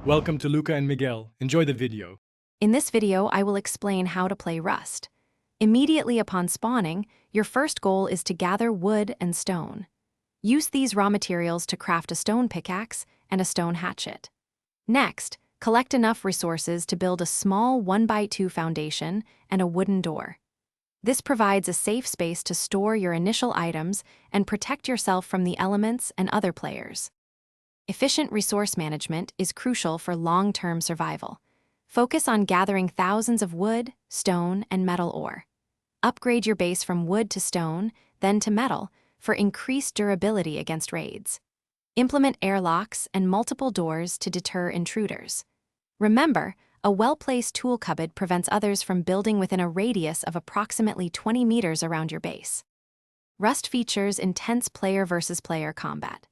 Welcome to Luca and Miguel. Enjoy the video. In this video, I will explain how to play Rust. Immediately upon spawning, your first goal is to gather wood and stone. Use these raw materials to craft a stone pickaxe and a stone hatchet. Next, collect enough resources to build a small 1x2 foundation and a wooden door. This provides a safe space to store your initial items and protect yourself from the elements and other players. Efficient resource management is crucial for long-term survival. Focus on gathering thousands of wood, stone, and metal ore. Upgrade your base from wood to stone, then to metal, for increased durability against raids. Implement airlocks and multiple doors to deter intruders. Remember, a well-placed tool cupboard prevents others from building within a radius of approximately 20 meters around your base. Rust features intense player versus player combat.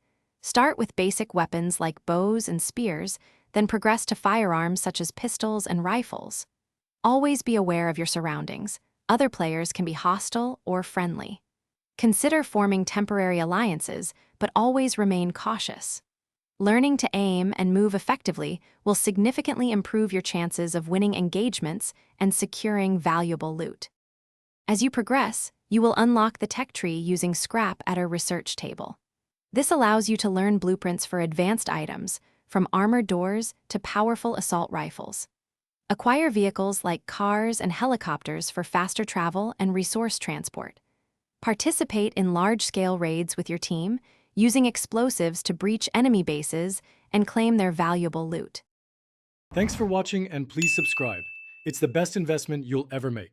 Start with basic weapons like bows and spears, then progress to firearms such as pistols and rifles. Always be aware of your surroundings. Other players can be hostile or friendly. Consider forming temporary alliances, but always remain cautious. Learning to aim and move effectively will significantly improve your chances of winning engagements and securing valuable loot. As you progress, you will unlock the tech tree using scrap at a research table. This allows you to learn blueprints for advanced items, from armored doors to powerful assault rifles. Acquire vehicles like cars and helicopters for faster travel and resource transport. Participate in large-scale raids with your team, using explosives to breach enemy bases and claim their valuable loot. Thanks for watching and please subscribe. It's the best investment you'll ever make.